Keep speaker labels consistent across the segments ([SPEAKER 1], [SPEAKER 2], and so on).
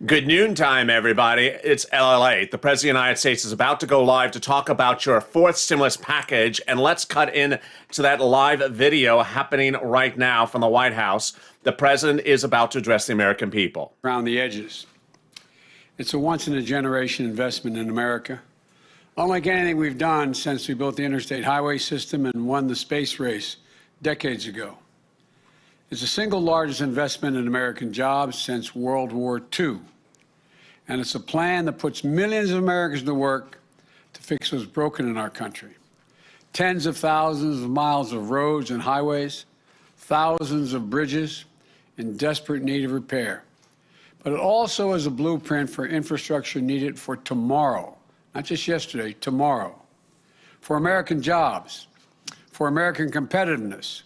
[SPEAKER 1] Good noontime, everybody. It's LALATE. The President of the United States is about to go live to talk about your fourth stimulus package. And let's cut in to that live video happening right now from the White House. The President is about to address the American people.
[SPEAKER 2] Around the edges. It's a once-in-a-generation investment in America. Unlike anything we've done since we built the interstate highway system and won the space race decades ago. It's the single largest investment in American jobs since World War II. And it's a plan that puts millions of Americans to work to fix what's broken in our country. Tens of thousands of miles of roads and highways, thousands of bridges in desperate need of repair. But it also is a blueprint for infrastructure needed for tomorrow, not just yesterday, tomorrow. For American jobs, for American competitiveness.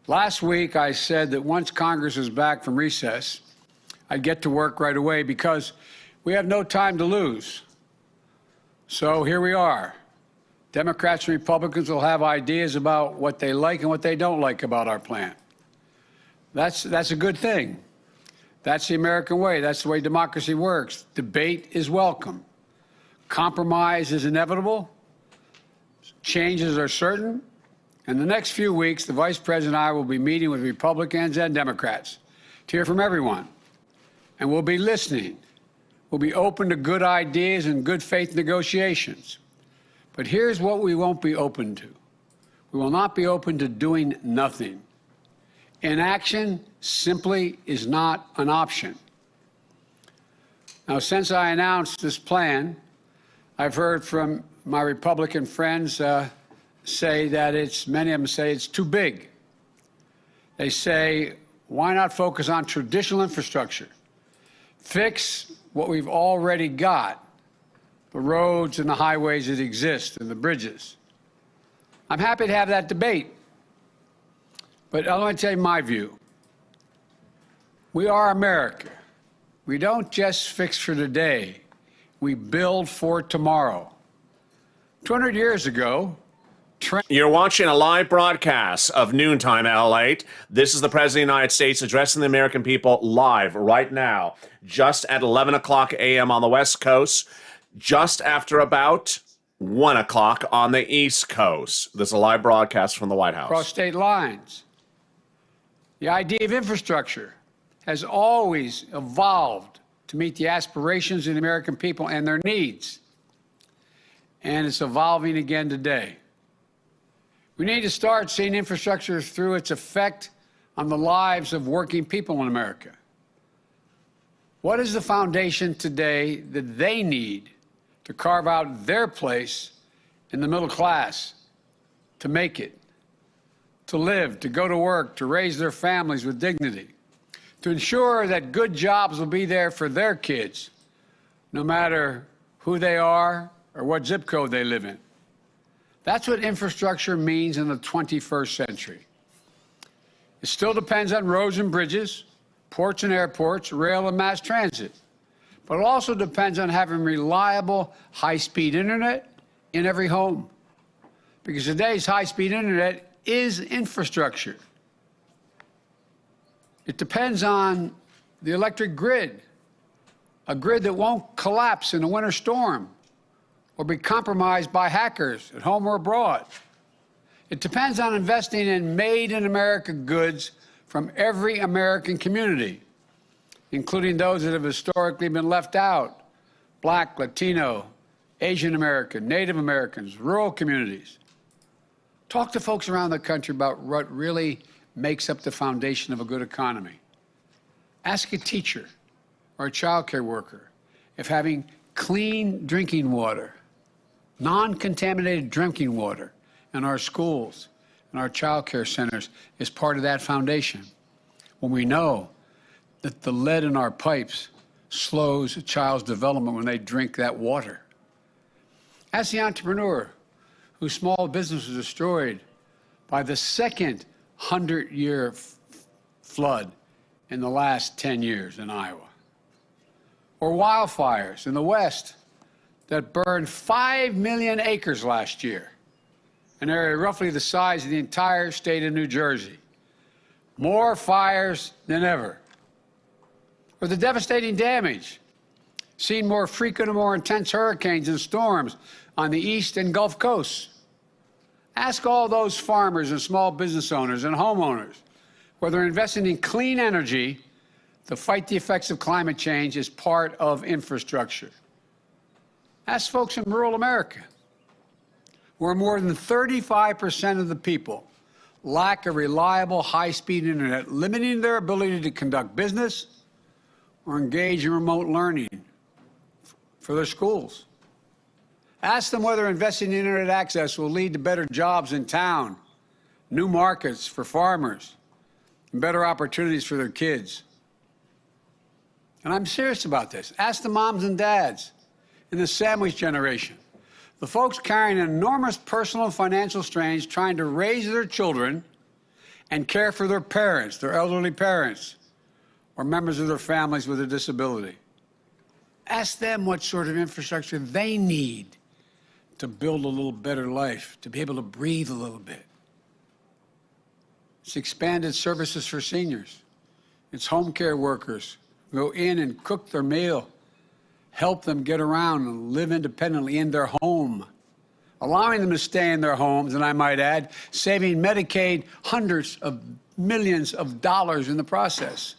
[SPEAKER 2] Last week, I said that once Congress is back from recess, I'd get to work right away because we have no time to lose. So here we are. Democrats and Republicans will have ideas about what they like and what they don't like about our plan. That's a good thing. That's the American way. That's the way democracy works. Debate is welcome. Compromise is inevitable. Changes are certain. In the next few weeks, the Vice President and I will be meeting with Republicans and Democrats to hear from everyone. And we'll be listening. We'll be open to good ideas and good faith negotiations. But here's what we won't be open to. We will not be open to doing nothing. Inaction simply is not an option. Now, since I announced this plan, I've heard from my Republican friends say that many of them say it's too big. They say, why not focus on traditional infrastructure? Fix what we've already got, the roads and the highways that exist and the bridges. I'm happy to have that debate, but I want to tell you my view. We are America. We don't just fix for today. We build for tomorrow. 200 years ago,
[SPEAKER 1] You're watching a live broadcast of Noontime LALATE. This is the President of the United States addressing the American people live right now, just at 11 o'clock a.m. on the West Coast, just after about 1 o'clock on the East Coast. This is a live broadcast from the White House.
[SPEAKER 2] Across state lines. The idea of infrastructure has always evolved to meet the aspirations of the American people and their needs. And it's evolving again today. We need to start seeing infrastructure through its effect on the lives of working people in America. What is the foundation today that they need to carve out their place in the middle class, to make it, to live, to go to work, to raise their families with dignity, to ensure that good jobs will be there for their kids, no matter who they are or what zip code they live in? That's what infrastructure means in the 21st century. It still depends on roads and bridges, ports and airports, rail and mass transit. But it also depends on having reliable, high-speed internet in every home. Because today's high-speed internet is infrastructure. It depends on the electric grid, a grid that won't collapse in a winter storm or be compromised by hackers at home or abroad. It depends on investing in made-in-America goods from every American community, including those that have historically been left out: Black, Latino, Asian American, Native Americans, rural communities. Talk to folks around the country about what really makes up the foundation of a good economy. Ask a teacher or a child care worker if having clean drinking water, non-contaminated drinking water in our schools and our child care centers is part of that foundation. When we know that the lead in our pipes slows a child's development when they drink that water. Ask the entrepreneur whose small business was destroyed by the second 100-year flood in the last 10 years in Iowa. Or wildfires in the West that burned 5 million acres last year, an area roughly the size of the entire state of New Jersey. More fires than ever. or the devastating damage seen more frequent and more intense hurricanes and storms on the East and Gulf coasts. Ask all those farmers and small business owners and homeowners whether investing in clean energy to fight the effects of climate change is part of infrastructure. Ask folks in rural America, where more than 35% of the people lack a reliable, high-speed internet, limiting their ability to conduct business or engage in remote learning for their schools. Ask them whether investing in internet access will lead to better jobs in town, new markets for farmers, and better opportunities for their kids. And I'm serious about this. Ask the moms and dads in the sandwich generation, the folks carrying enormous personal and financial strains trying to raise their children and care for their parents, their elderly parents, or members of their families with a disability. Ask them what sort of infrastructure they need to build a little better life, to be able to breathe a little bit. It's expanded services for seniors. It's home care workers who go in and cook their meal, help them get around and live independently in their home, allowing them to stay in their homes, and I might add, saving Medicaid hundreds of millions of dollars in the process.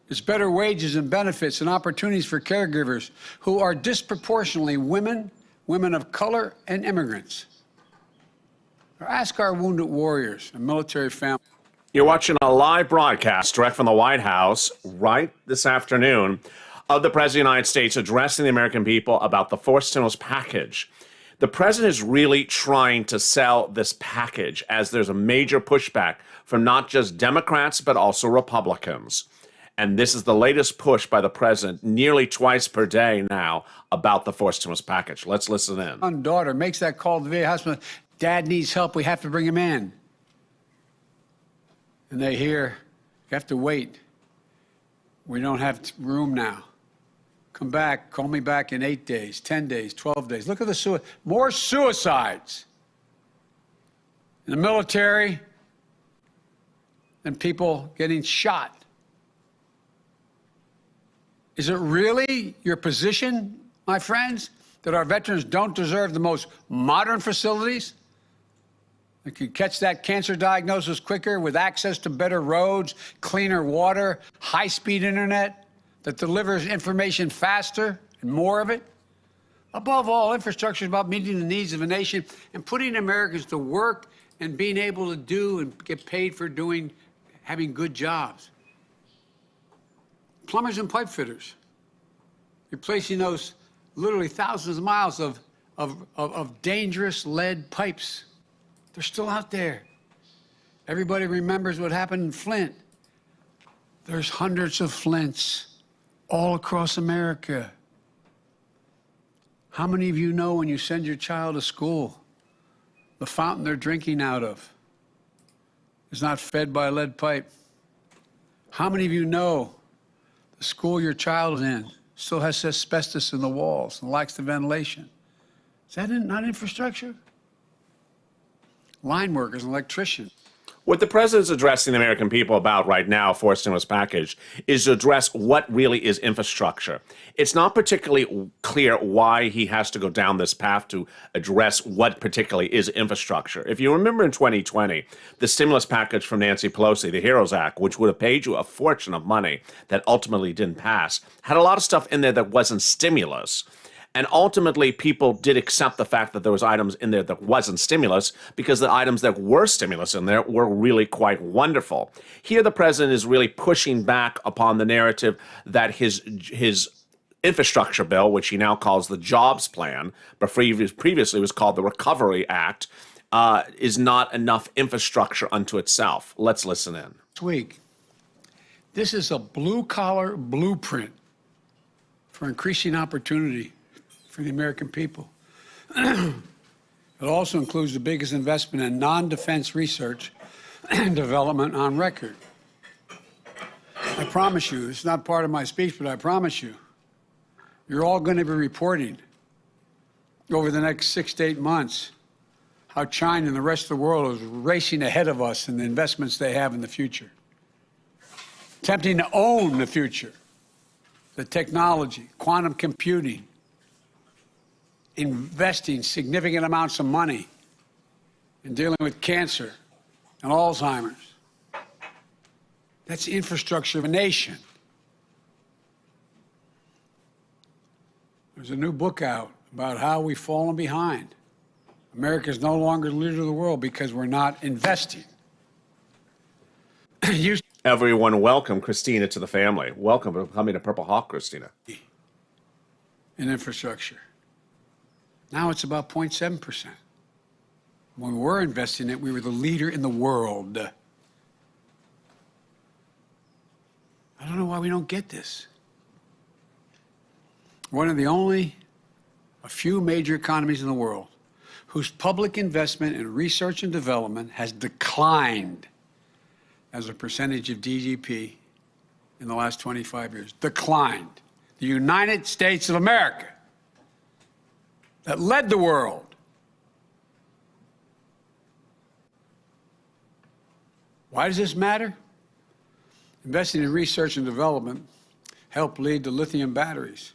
[SPEAKER 2] It's better wages and benefits and opportunities for caregivers who are disproportionately women, women of color, and immigrants. Or ask our wounded warriors and military families.
[SPEAKER 1] You're watching a live broadcast direct from the White House right this afternoon of the President of the United States addressing the American people about the fourth stimulus package. The president is really trying to sell this package as there's a major pushback from not just Democrats, but also Republicans. And this is the latest push by the president nearly twice per day now about the fourth stimulus package. Let's listen in.
[SPEAKER 2] My daughter makes that call to the VA hospital. Dad needs help. We have to bring him in. And they hear, you have to wait. We don't have room now. Come back. Call me back in 8 days, 10 days, 12 days. Look at the more suicides in the military than people getting shot. Is it really your position, my friends, that our veterans don't deserve the most modern facilities that could catch that cancer diagnosis quicker with access to better roads, cleaner water, high-speed internet that delivers information faster and more of it? Above all, infrastructure is about meeting the needs of a nation and putting Americans to work and being able to do and get paid for having good jobs. Plumbers and pipe fitters, replacing those literally thousands of miles of dangerous lead pipes. They're still out there. Everybody remembers what happened in Flint. There's hundreds of Flints all across America. How many of you know when you send your child to school, the fountain they're drinking out of is not fed by a lead pipe? How many of you know the school your child is in still has asbestos in the walls and lacks the ventilation? Is that not infrastructure? Line workers and electricians.
[SPEAKER 1] What the president's addressing the American people about right now, fourth stimulus package, is to address what really is infrastructure. It's not particularly clear why he has to go down this path to address what particularly is infrastructure. If you remember in 2020, the stimulus package from Nancy Pelosi, the HEROES Act, which would have paid you a fortune of money that ultimately didn't pass, had a lot of stuff in there that wasn't stimulus. And ultimately, people did accept the fact that there was items in there that wasn't stimulus because the items that were stimulus in there were really quite wonderful. Here, the president is really pushing back upon the narrative that his infrastructure bill, which he now calls the Jobs Plan, but previously was called the Recovery Act, is not enough infrastructure unto itself. Let's listen in.
[SPEAKER 2] This week, this is a blue-collar blueprint for increasing opportunity for the American people. It also includes the biggest investment in non-defense research and development on record. I promise you, it's not part of my speech, but I promise you, you're all going to be reporting over the next 6 to 8 months how China and the rest of the world is racing ahead of us in the investments they have in the future. attempting to own the future, the technology, quantum computing, investing significant amounts of money in dealing with cancer and Alzheimer's. That's the infrastructure of a nation. There's a new book out about how we've fallen behind. America is no longer the leader of the world because we're not investing.
[SPEAKER 1] Everyone, welcome Christina to the family. Welcome for coming to Purple Hawk, Christina.
[SPEAKER 2] In infrastructure. Now it's about 0.7%. When we were investing it, we were the leader in the world. I don't know why we don't get this. One of a few major economies in the world whose public investment in research and development has declined as a percentage of GDP in the last 25 years. Declined. The United States of America, that led the world. Why does this matter? Investing in research and development helped lead to lithium batteries,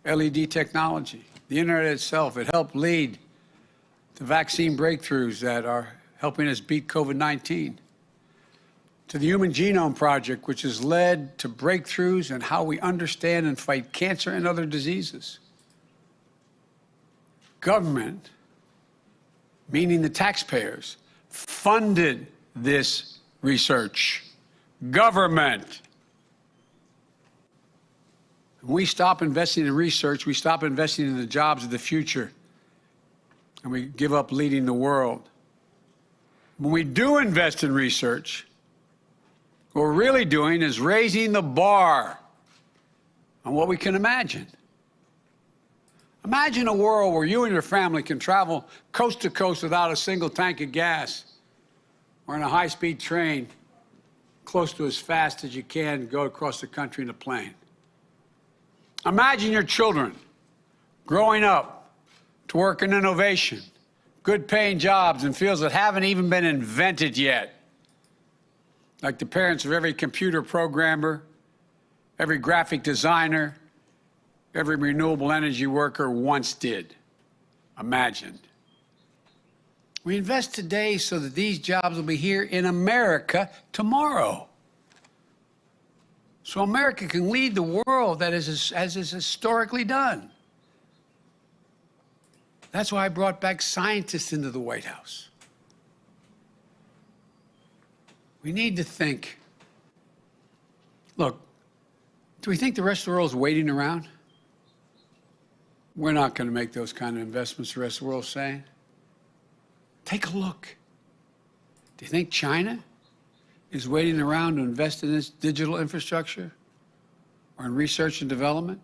[SPEAKER 2] LED technology, the internet itself. It helped lead to vaccine breakthroughs that are helping us beat COVID-19, to the Human Genome Project, which has led to breakthroughs in how we understand and fight cancer and other diseases. Government, meaning the taxpayers, funded this research. Government. When we stop investing in research, we stop investing in the jobs of the future, and we give up leading the world. When we do invest in research, what we're really doing is raising the bar on what we can imagine. Imagine a world where you and your family can travel coast to coast without a single tank of gas, or in a high-speed train close to as fast as you can go across the country in a plane. Imagine your children growing up to work in innovation, good-paying jobs in fields that haven't even been invented yet, like the parents of every computer programmer, every graphic designer, every renewable energy worker once did, imagined. We invest today so that these jobs will be here in America tomorrow. So America can lead the world as is historically done. That's why I brought back scientists into the White House. We need to think. Look, do we think the rest of the world is waiting around? We're not going to make those kind of investments the rest of the world is saying. Take a look. Do you think China is waiting around to invest in this digital infrastructure or in research and development?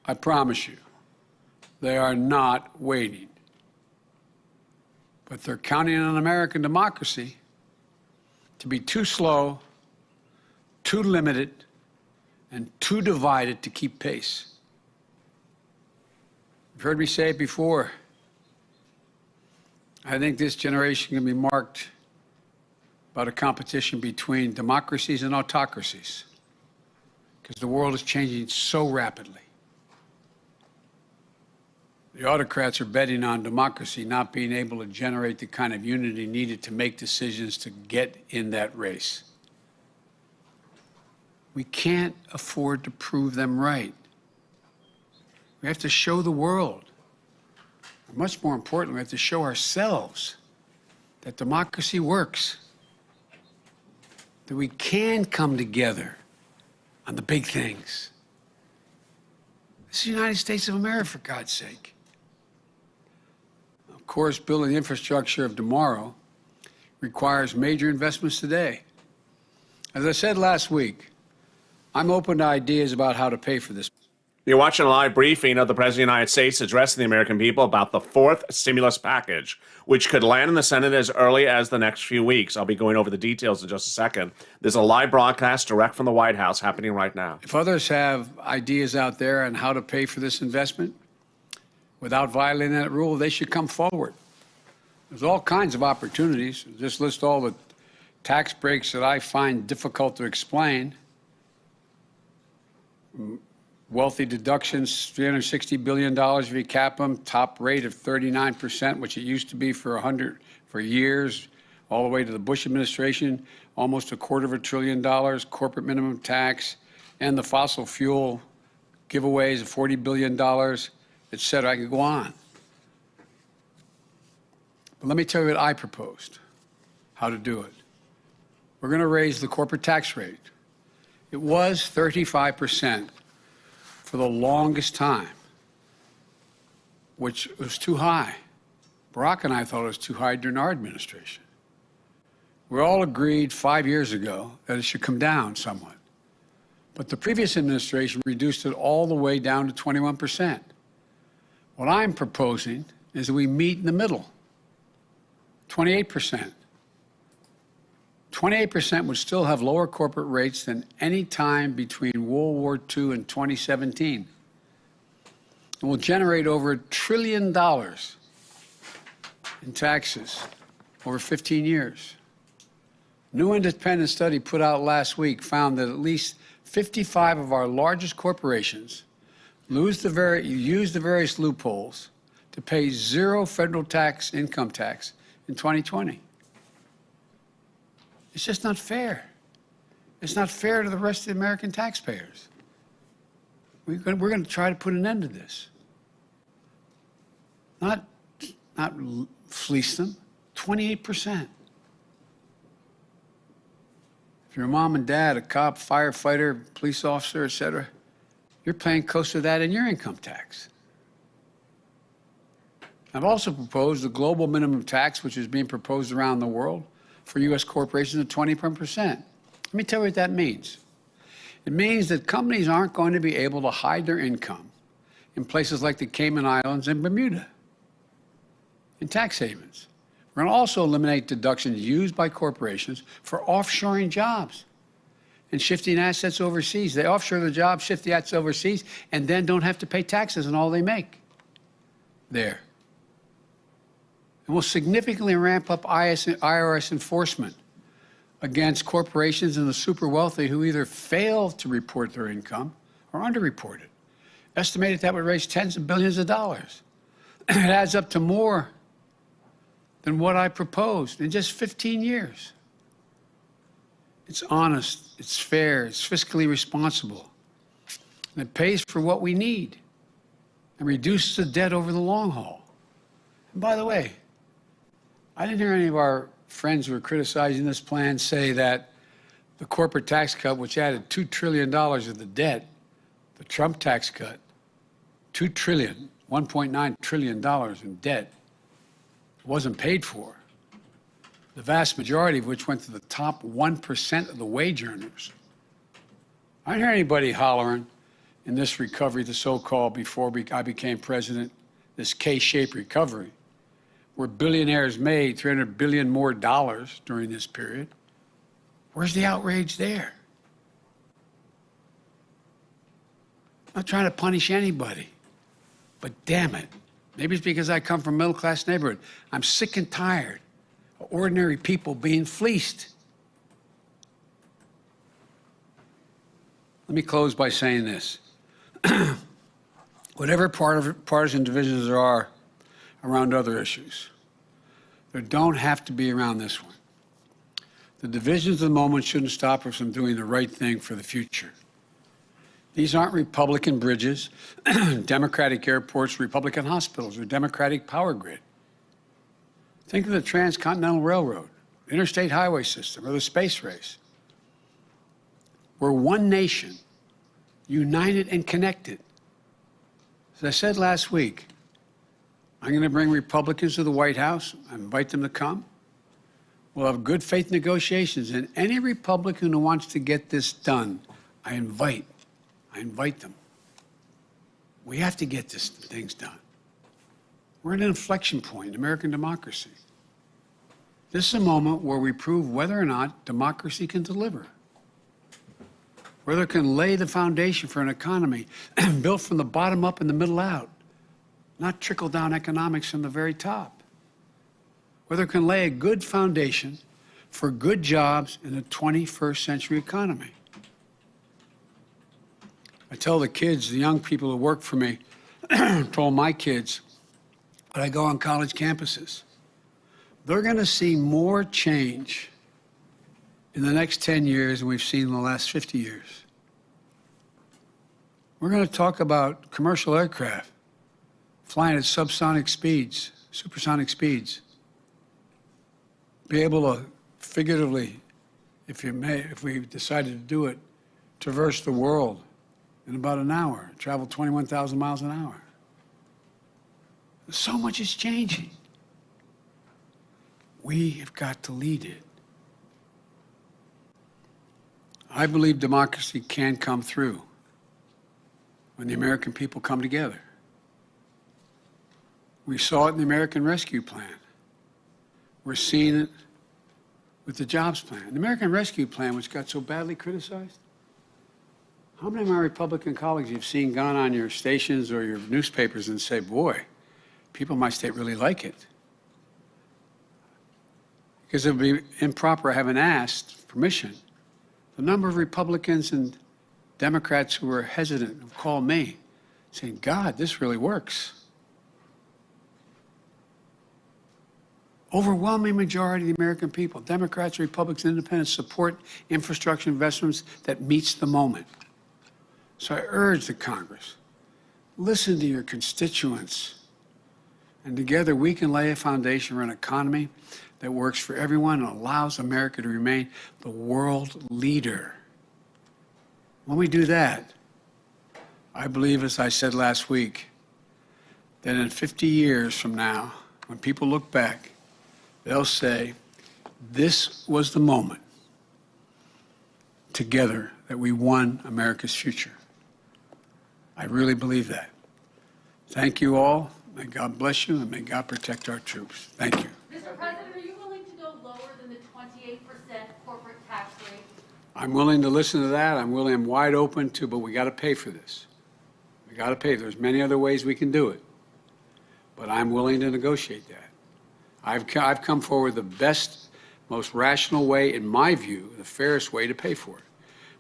[SPEAKER 2] I promise you, they are not waiting. But they're counting on American democracy to be too slow, too limited, and too divided to keep pace. You've heard me say it before. I think this generation can be marked by a competition between democracies and autocracies, because the world is changing so rapidly. The autocrats are betting on democracy not being able to generate the kind of unity needed to make decisions to get in that race. We can't afford to prove them right. We have to show the world. Much more importantly, we have to show ourselves that democracy works, that we can come together on the big things. This is the United States of America, for God's sake. Of course, building the infrastructure of tomorrow requires major investments today. As I said last week, I'm open to ideas about how to pay for this.
[SPEAKER 1] You're watching a live briefing of the President of the United States addressing the American people about the fourth stimulus package, which could land in the Senate as early as the next few weeks. I'll be going over the details in just a second. There's a live broadcast direct from the White House happening right now.
[SPEAKER 2] If others have ideas out there on how to pay for this investment without violating that rule, they should come forward. There's all kinds of opportunities. Just list all the tax breaks that I find difficult to explain. Wealthy deductions, $360 billion if you cap them, top rate of 39%, which it used to be for years, all the way to the Bush administration, almost $250 billion, corporate minimum tax, and the fossil fuel giveaways of $40 billion, et cetera. I could go on. But let me tell you what I proposed, how to do it. We're going to raise the corporate tax rate. It was 35% for the longest time, which was too high. Barack and I thought it was too high during our administration. We all agreed 5 years ago that it should come down somewhat. But the previous administration reduced it all the way down to 21%. What I'm proposing is that we meet in the middle, 28%. 28% would still have lower corporate rates than any time between World War II and 2017. It will generate over $1 trillion in taxes over 15 years. New independent study put out last week found that at least 55 of our largest corporations use the various loopholes to pay zero federal income tax in 2020. It's just not fair. It's not fair to the rest of the American taxpayers. We're going to try to put an end to this. Not fleece them, 28%. If you're a mom and dad, a cop, firefighter, police officer, et cetera, you're paying close to that in your income tax. I've also proposed the global minimum tax, which is being proposed around the world, for U.S. corporations at 21%. Let me tell you what that means. It means that companies aren't going to be able to hide their income in places like the Cayman Islands and Bermuda, in tax havens. We're going to also eliminate deductions used by corporations for offshoring jobs and shifting assets overseas. They offshore the jobs, shift the assets overseas, and then don't have to pay taxes on all they make there. And we'll significantly ramp up IRS enforcement against corporations and the super wealthy who either fail to report their income or underreport it. Estimated that would raise tens of billions of dollars. It adds up to more than what I proposed in just 15 years. It's honest, it's fair, it's fiscally responsible, and it pays for what we need and reduces the debt over the long haul. And by the way, I didn't hear any of our friends who are criticizing this plan say that the corporate tax cut, which added $2 trillion of the debt, the Trump tax cut, $1.9 trillion in debt, wasn't paid for, the vast majority of which went to the top 1% of the wage earners. I didn't hear anybody hollering in this recovery, the so-called, before I became president, this K-shaped recovery, where billionaires made $300 billion more during this period. Where's the outrage there? I'm not trying to punish anybody, but damn it. Maybe it's because I come from a middle-class neighborhood. I'm sick and tired of ordinary people being fleeced. Let me close by saying this. Whatever partisan divisions there are around other issues, there don't have to be around this one. The divisions of the moment shouldn't stop us from doing the right thing for the future. These aren't Republican bridges, Democratic airports, Republican hospitals, or Democratic power grid. Think of the Transcontinental Railroad, interstate highway system, or the space race. We're one nation, united and connected. As I said last week, I'm going to bring Republicans to the White House. I invite them to come. We'll have good faith negotiations. And any Republican who wants to get this done, I invite them. We have to get these things done. We're at an inflection point in American democracy. This is a moment where we prove whether or not democracy can deliver, whether it can lay the foundation for an economy built from the bottom up and the middle out, not trickle-down economics from the very top, whether it can lay a good foundation for good jobs in the 21st century economy. I tell the kids, the young people who work for me, told my kids, when I go on college campuses, they're going to see more change in the next 10 years than we've seen in the last 50 years. We're going to talk about commercial aircraft flying at subsonic speeds, supersonic speeds. Be able to figuratively, if we decided to do it, traverse the world in about an hour, travel 21,000 miles an hour. So much is changing. We have got to lead it. I believe democracy can come through when the American people come together. We saw it in the American Rescue Plan. We're seeing it with the Jobs Plan. The American Rescue Plan, which got so badly criticized, how many of my Republican colleagues you've seen gone on your stations or your newspapers and say, boy, people in my state really like it? Because it would be improper, I haven't asked permission. The number of Republicans and Democrats who were hesitant have called me saying, God, this really works. Overwhelming majority of the American people, Democrats, Republicans, Independents, support infrastructure investments that meets the moment. So I urge the Congress, listen to your constituents, and together we can lay a foundation for an economy that works for everyone and allows America to remain the world leader. When we do that, I believe, as I said last week, that in 50 years from now, when people look back, they'll say, this was the moment together that we won America's future. I really believe that. Thank you all. May God bless you and may God protect our troops. Thank you.
[SPEAKER 3] Mr. President, are you willing to go lower than the 28% corporate tax rate?
[SPEAKER 2] I'm willing to listen to that. I'm wide open to, but we got to pay for this. We got to pay. There's many other ways we can do it, but I'm willing to negotiate that. I've come forward the best, most rational way, in my view, the fairest way to pay for it.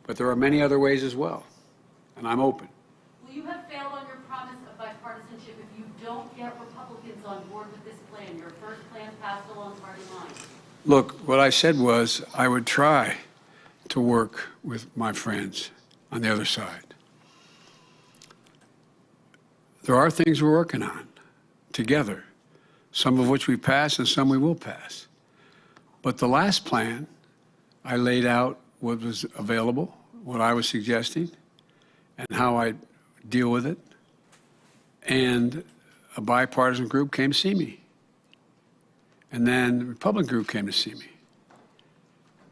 [SPEAKER 2] But there are many other ways as well, and I'm open.
[SPEAKER 3] Will you have failed on your promise of bipartisanship if you don't get Republicans on board with this plan, your first plan passed along party lines?
[SPEAKER 2] Look, what I said was I would try to work with my friends on the other side. There are things we're working on together, some of which we pass and some we will pass. But the last plan, I laid out what was available, what I was suggesting, and how I deal with it. And a bipartisan group came to see me. And then the Republican group came to see me.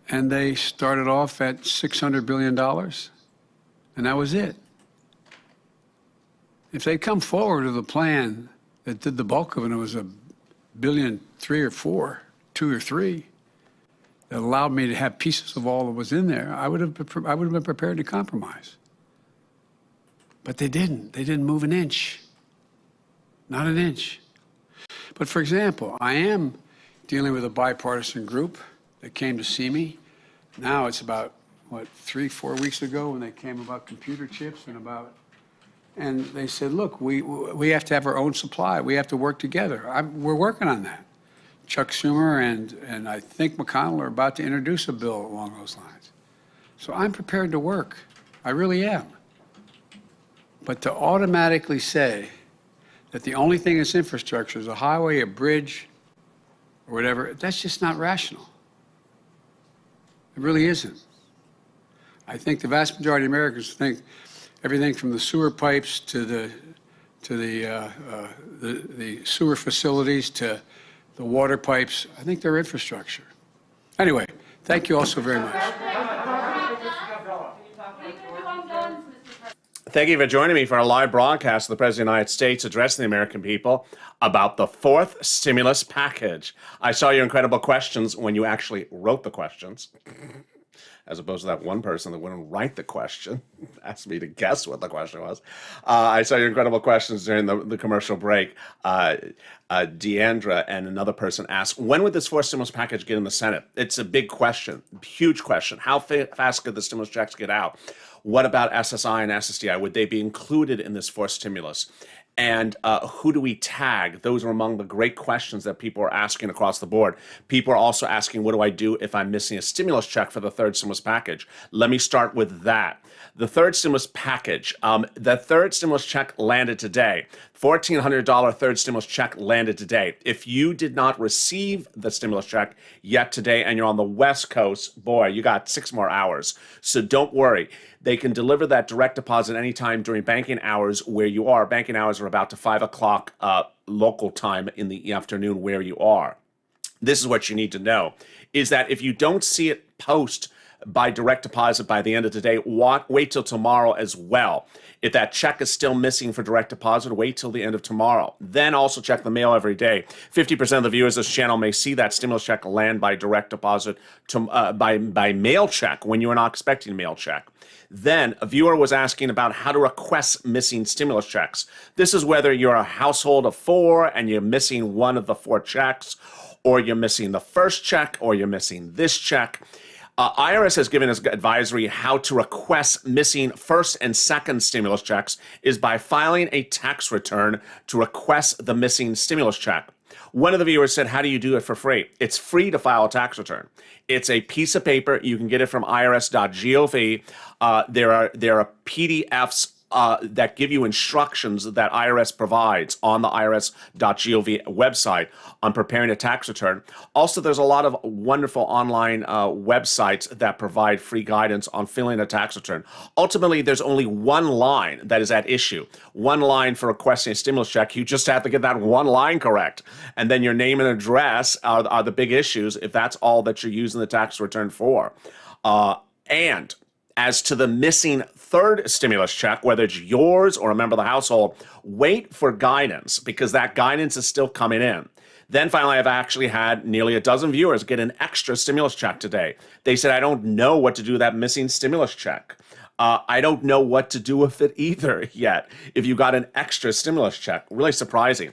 [SPEAKER 2] And they started off at $600 billion, and that was it. If they'd come forward with a plan that did the bulk of it, it was $1.3 billion or $4, 2 or 3, that allowed me to have pieces of all that was in there, I would have been prepared to compromise. But they didn't. They didn't move an inch. Not an inch. But for example, I am dealing with a bipartisan group that came to see me. Now it's about, 3-4 weeks ago when they came about computer chips and they said, look, we have to have our own supply. We have to work together. We're working on that. Chuck Schumer and I think McConnell are about to introduce a bill along those lines. So I'm prepared to work. I really am. But to automatically say that the only thing that's infrastructure is a highway, a bridge, or whatever, that's just not rational. It really isn't. I think the vast majority of Americans think everything from the sewer pipes to the sewer facilities to the water pipes, I think they're infrastructure. Anyway, thank you all so very much.
[SPEAKER 1] Thank you for joining me for a live broadcast of the President of the United States addressing the American people about the fourth stimulus package. I saw your incredible questions when you actually wrote the questions, as opposed to that one person that wouldn't write the question. asked me to guess what the question was. I saw your incredible questions during the commercial break. Deandra and another person asked, when would this fourth stimulus package get in the Senate? It's a big question, huge question. How fast could the stimulus checks get out? What about SSI and SSDI? Would they be included in this fourth stimulus? And who do we tag? Those are among the great questions that people are asking across the board. People are also asking, what do I do if I'm missing a stimulus check for the third stimulus package? Let me start with that. The third stimulus package, the third stimulus check landed today. $1,400 third stimulus check landed today. If you did not receive the stimulus check yet today and you're on the West Coast, boy, you got 6 more hours. So don't worry. They can deliver that direct deposit anytime during banking hours where you are. Banking hours are about to 5 o'clock local time in the afternoon where you are. This is what you need to know, is that if you don't see it post by direct deposit by the end of today, wait till tomorrow as well. If that check is still missing for direct deposit, wait till the end of tomorrow. Then also check the mail every day. 50% of the viewers of this channel may see that stimulus check land by direct deposit by mail check when you are not expecting a mail check. Then a viewer was asking about how to request missing stimulus checks. This is whether you're a household of 4 and you're missing one of the 4 checks, or you're missing the first check, or you're missing this check. IRS has given us advisory how to request missing first and second stimulus checks is by filing a tax return to request the missing stimulus check. One of the viewers said, how do you do it for free? It's free to file a tax return. It's a piece of paper. You can get it from irs.gov. There are PDFs that give you instructions that IRS provides on the irs.gov website on preparing a tax return. Also, there's a lot of wonderful online websites that provide free guidance on filling a tax return. Ultimately, there's only one line that is at issue. One line for requesting a stimulus check. You just have to get that one line correct. And then your name and address are the big issues if that's all that you're using the tax return for. And as to the missing third stimulus check, whether it's yours or a member of the household, wait for guidance because that guidance is still coming in. Then finally, I've actually had nearly a dozen viewers get an extra stimulus check today. They said, I don't know what to do with that missing stimulus check. I don't know what to do with it either yet. If you got an extra stimulus check, really surprising.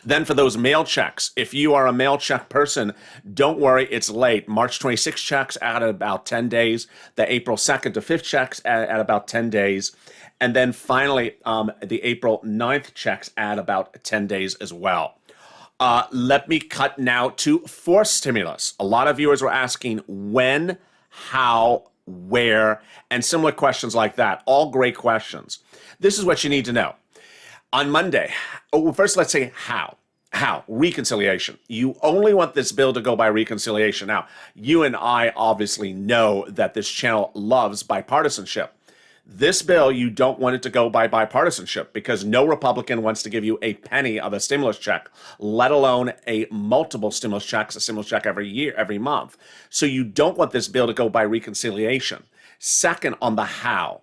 [SPEAKER 1] Then for those mail checks, if you are a mail check person, don't worry, it's late. March 26th checks at about 10 days. The April 2nd to 5th checks at about 10 days. And then finally, the April 9th checks at about 10 days as well. Let me cut now to fourth stimulus. A lot of viewers were asking when, how, where, and similar questions like that. All great questions. This is what you need to know. On Monday, first let's say how. How? Reconciliation. You only want this bill to go by reconciliation. Now, you and I obviously know that this channel loves bipartisanship. This bill, you don't want it to go by bipartisanship because no Republican wants to give you a penny of a stimulus check, let alone a multiple stimulus checks, a stimulus check every year, every month. So you don't want this bill to go by reconciliation. Second on the how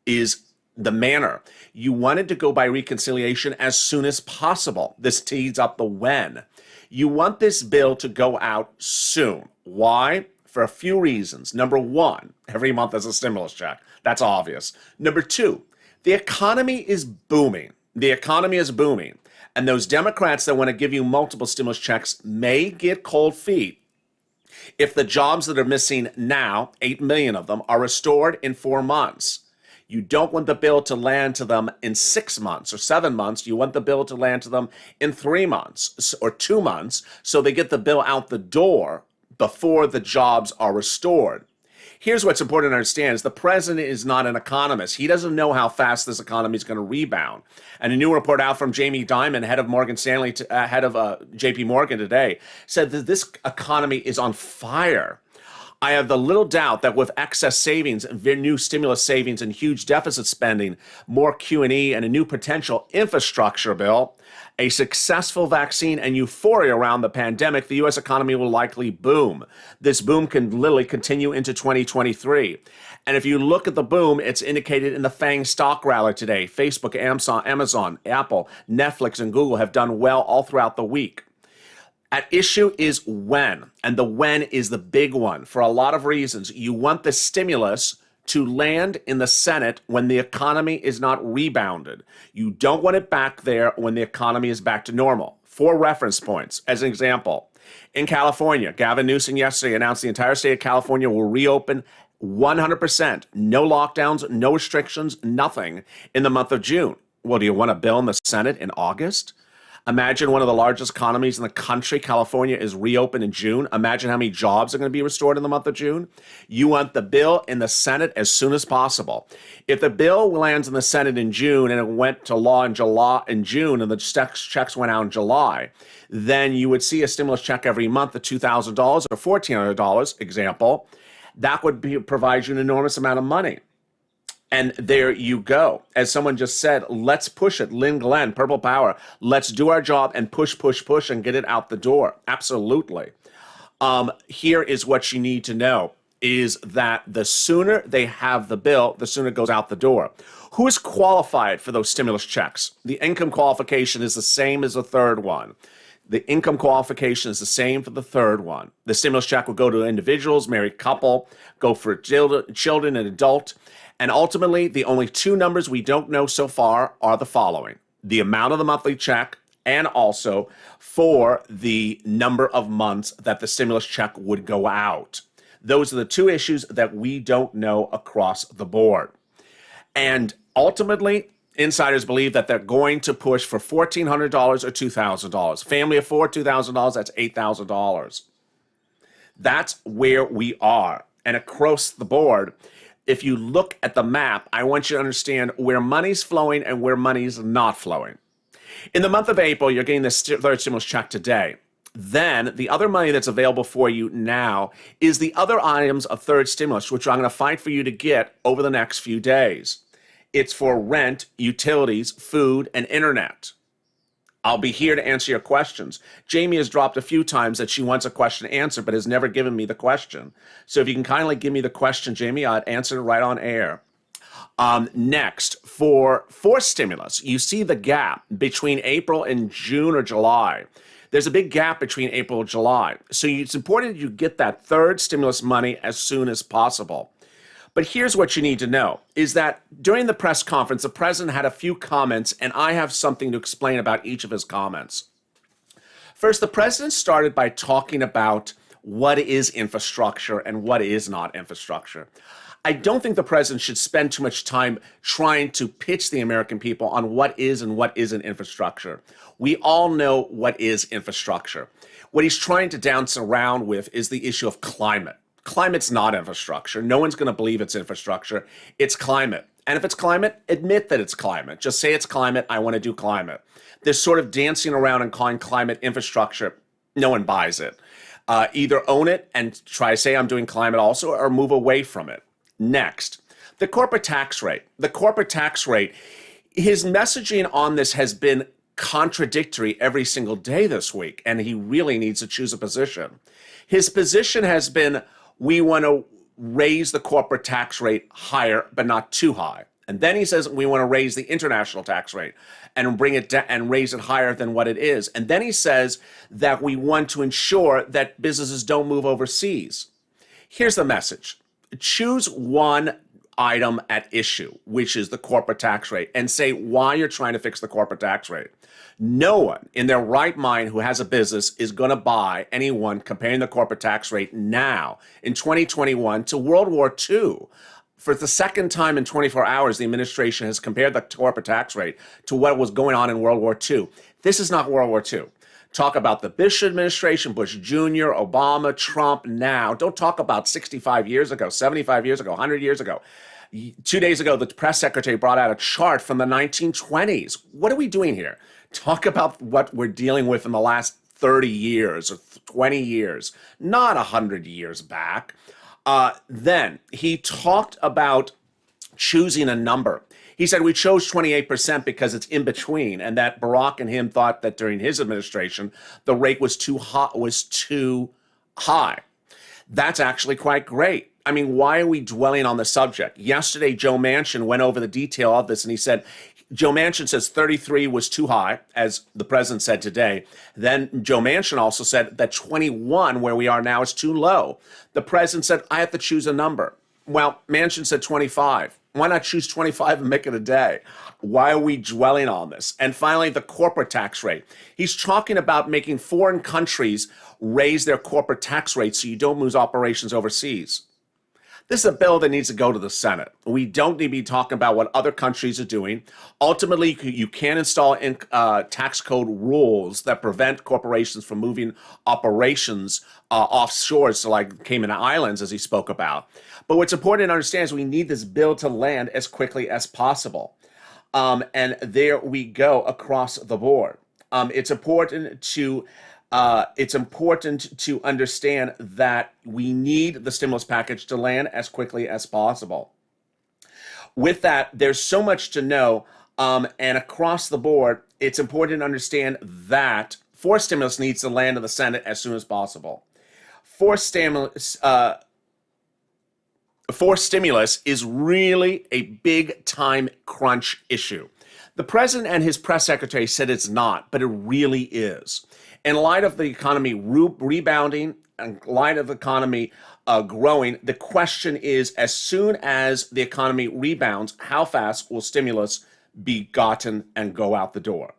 [SPEAKER 1] is the manner. You want it to go by reconciliation as soon as possible. This tees up the when. You want this bill to go out soon. Why? For a few reasons. Number one, every month there's a stimulus check. That's obvious. Number two, the economy is booming. The economy is booming. And those Democrats that want to give you multiple stimulus checks may get cold feet if the jobs that are missing now, 8 million of them, are restored in 4 months. You don't want the bill to land to them in 6 months or 7 months. You want the bill to land to them in 3 months or 2 months so they get the bill out the door before the jobs are restored. Here's what's important to understand is the president is not an economist. He doesn't know how fast this economy is going to rebound. And a new report out from Jamie Dimon, head of Morgan Stanley, head of JP Morgan today, said that this economy is on fire. I have the little doubt that with excess savings, new stimulus savings and huge deficit spending, more Q&E and a new potential infrastructure bill, a successful vaccine and euphoria around the pandemic, the U.S. economy will likely boom. This boom can literally continue into 2023. And if you look at the boom, it's indicated in the FANG stock rally today. Facebook, Amazon, Apple, Netflix, and Google have done well all throughout the week. At issue is when, and the when is the big one for a lot of reasons. You want the stimulus to land in the Senate when the economy is not rebounded. You don't want it back there when the economy is back to normal. 4 reference points. As an example, in California, Gavin Newsom yesterday announced the entire state of California will reopen 100%. No lockdowns, no restrictions, nothing in the month of June. Well, do you want a bill in the Senate in August? Imagine one of the largest economies in the country, California, is reopened in June. Imagine how many jobs are going to be restored in the month of June. You want the bill in the Senate as soon as possible. If the bill lands in the Senate in June and it went to law in June and the checks went out in July, then you would see a stimulus check every month of $2,000 or $1,400, example. That would provide you an enormous amount of money. And there you go. As someone just said, let's push it. Lynn Glenn, Purple Power. Let's do our job and push, push, push and get it out the door. Absolutely. Here is what you need to know is that the sooner they have the bill, the sooner it goes out the door. Who is qualified for those stimulus checks? The income qualification is the same as the third one. The income qualification is the same for the third one. The stimulus check will go to individuals, married couple, go for children and adult. And ultimately, the only 2 numbers we don't know so far are the following: the amount of the monthly check and also for the number of months that the stimulus check would go out. Those are the 2 issues that we don't know across the board. And ultimately, insiders believe that they're going to push for $1,400 or $2,000. Family of 4, $2,000, that's $8,000. That's where we are. And across the board, if you look at the map, I want you to understand where money's flowing and where money's not flowing. In the month of April, you're getting this third stimulus check today. Then the other money that's available for you now is the other items of third stimulus, which I'm going to fight for you to get over the next few days. It's for rent, utilities, food, and internet. I'll be here to answer your questions. Jamie has dropped a few times that she wants a question answered, but has never given me the question. So if you can kindly give me the question, Jamie, I'd answer it right on air. Next, for stimulus, you see the gap between April and June or July. There's a big gap between April and July. So it's important that you get that third stimulus money as soon as possible. But here's what you need to know, is that during the press conference, the president had a few comments, and I have something to explain about each of his comments. First, the president started by talking about what is infrastructure and what is not infrastructure. I don't think the president should spend too much time trying to pitch the American people on what is and what isn't infrastructure. We all know what is infrastructure. What he's trying to dance around with is the issue of climate. Climate's not infrastructure. No one's going to believe it's infrastructure. It's climate. And if it's climate, admit that it's climate. Just say it's climate. I want to do climate. This sort of dancing around and calling climate infrastructure, no one buys it. Either own it and try to say I'm doing climate also, or move away from it. Next, the corporate tax rate. The corporate tax rate, his messaging on this has been contradictory every single day this week, and he really needs to choose a position. His position has been, we want to raise the corporate tax rate higher, but not too high. And then he says we want to raise the international tax rate and bring it down and raise it higher than what it is. And then he says that we want to ensure that businesses don't move overseas. Here's the message. Choose one item at issue, which is the corporate tax rate, and say why you're trying to fix the corporate tax rate. No one in their right mind who has a business is going to buy anyone comparing the corporate tax rate now in 2021 to World War II. For the second time in 24 hours, the administration has compared the corporate tax rate to what was going on in World War II. This is not World War II. Talk about the Bush administration, Bush Jr., Obama, Trump now. Don't talk about 65 years ago, 75 years ago, 100 years ago. 2 days ago, the press secretary brought out a chart from the 1920s. What are we doing here? Talk about what we're dealing with in the last 30 years or 20 years, not 100 years back. Then he talked about choosing a number. He said we chose 28% because it's in between, and that Barack and him thought that during his administration, the rate was too high. That's actually quite great. I mean, why are we dwelling on the subject? Yesterday, Joe Manchin went over the detail of this, and he said, Joe Manchin says 33 was too high, as the president said today. Then Joe Manchin also said that 21, where we are now, is too low. The president said, I have to choose a number. Well, Manchin said 25. Why not choose 25 and make it a day? Why are we dwelling on this? And finally, the corporate tax rate. He's talking about making foreign countries raise their corporate tax rate so you don't move operations overseas. This is a bill that needs to go to the Senate. We don't need to be talking about what other countries are doing. Ultimately, you can install tax code rules that prevent corporations from moving operations offshore, so like Cayman Islands, as he spoke about. But what's important to understand is we need this bill to land as quickly as possible. And there we go across the board. It's important to understand that we need the stimulus package to land as quickly as possible. With that, there's so much to know, and across the board, it's important to understand that forced stimulus needs to land in the Senate as soon as possible. Forced stimulus is really a big-time crunch issue. The president and his press secretary said it's not, but it really is. In light of the economy rebounding, in light of the economy growing, the question is, as soon as the economy rebounds, how fast will stimulus be gotten and go out the door?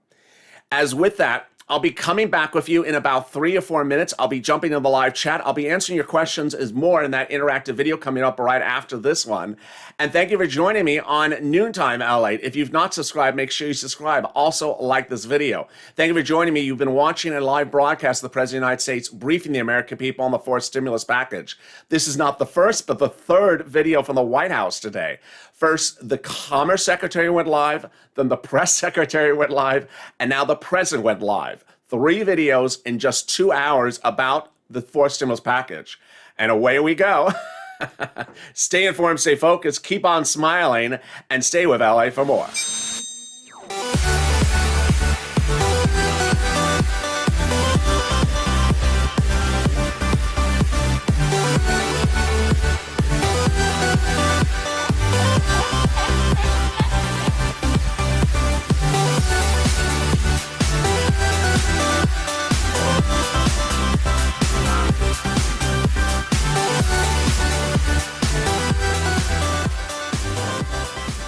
[SPEAKER 1] As with that, I'll be coming back with you in about 3 or 4 minutes. I'll be jumping in the live chat. I'll be answering your questions as more in that interactive video coming up right after this one. And thank you for joining me on Noontime LALATE. If you've not subscribed, make sure you subscribe. Also, like this video. Thank you for joining me. You've been watching a live broadcast of the President of the United States briefing the American people on the forced stimulus package. This is not the first, but the third video from the White House today. First, the Commerce Secretary went live, then the Press Secretary went live, and now the President went live. 3 videos in just 2 hours about the forced stimulus package. And away we go. Stay informed, stay focused, keep on smiling, and stay with LA for more.